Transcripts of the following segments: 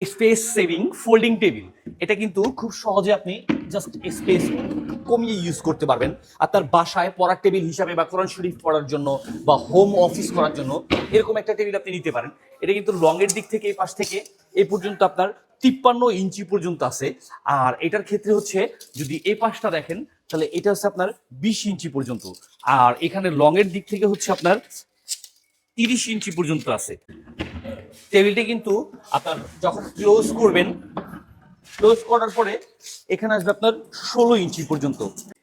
Space saving folding table. এটা কিন্তু খুব সহজে আপনি জাস্ট স্পেস কমিয়ে ইউজ করতে পারবেন। আপনার বাসায় পড়ার টেবিল হিসাবে বা কোরআন শরীফ পড়ার জন্য বা হোম অফিস করার জন্য এরকম একটা টেবিল আপনি নিতে পারেন। এটা কিন্তু লং এর দিক থেকে এই পাশ থেকে এই পর্যন্ত আপনার 53 ইঞ্চি পর্যন্ত আছে। আর এটার ক্ষেত্রে হচ্ছে যদি এই পাশটা দেখেন তাহলে এটা হচ্ছে আপনার 20 ইঞ্চি পর্যন্ত। আর এখানে লং এর দিক থেকে হচ্ছে আপনার 30 ইঞ্চি পর্যন্ত আছে। টেবিলটি কিন্তু আপনার যখন ক্লোজ করবেন, ক্লোজ করার পরে এখানে আসবে আপনার 16 ইঞ্চি পর্যন্ত।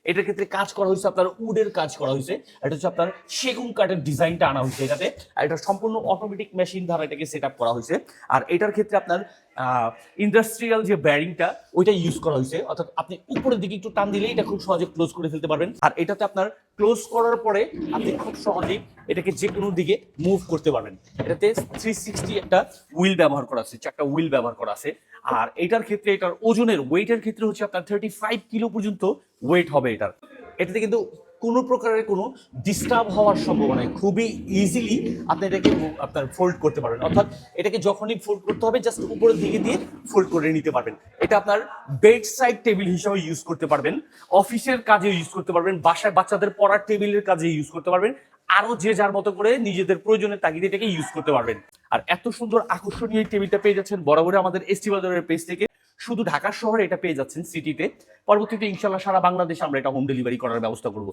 এটার ক্ষেত্রে কাজ করা হয়েছে আপনার উডের কাজ করা হয়েছে। এটা হচ্ছে আপনার সেগুন কাঠের ডিজাইনটা আনা হয়েছে এটাতে। আর এটা সম্পূর্ণ অটোমেটিক মেশিন দ্বারা এটাকে সেট আপ করা হয়েছে। আর এটার ক্ষেত্রে আপনার ইন্ডাস্ট্রিয়াল যে ব্যারিংটা ওইটা ইউজ করা হয়েছে, অর্থাৎ আপনি উপরের দিকে একটু টান দিলেই এটা খুব সহজে ক্লোজ করে ফেলতে পারবেন। আর এটাতে আপনার ক্লোজ করার পরে আপনি খুব সহজেই এটাকে যে কোনো দিকে মুভ করতে পারবেন। এটাতে 360 একটা হুইল ব্যবহার করা আছে, 4টা হুইল ব্যবহার করা আছে। আর এটার ক্ষেত্রে এটার ওজনের ওয়েটের ক্ষেত্রে হচ্ছে আপনার 35 কিলো পর্যন্ত ওয়েট হবে এটার। এটাতে কিন্তু কোনো প্রকারের কোনো ডিস্টার্ব হওয়ার সম্ভাবনা নেই। খুবই ইজিলি আপনি এটাকে আপনার ফোল্ড করতে পারবেন, অর্থাৎ এটাকে যখনই ফোল্ড করতে হবে জাস্ট উপরের দিকে দিয়ে ফোল্ড করে নিতে পারবেন। এটা আপনার বেড সাইড টেবিল হিসেবে ইউজ করতে পারবেন, অফিসের কাজে ইউজ করতে পারবেন, বাসায় বাচ্চাদের পড়ার টেবিলের কাজে ইউজ করতে পারবেন, আরো যে যার মতো করে নিজেদের প্রয়োজনের তাগিদে এটাকে ইউজ করতে পারবেন। আর এত সুন্দর আকর্ষণীয় এই টেবিলটা পেয়ে যাচ্ছেন বরাবরই আমাদের এসটি বাজারের পেজ থেকে। শুধু ঢাকা শহরে এটা পেয়ে যাচ্ছেন সিটিতে। পরবর্তীতে ইনশাল্লাহ সারা বাংলাদেশে আমরা এটা হোম ডেলিভারি করার ব্যবস্থা করব।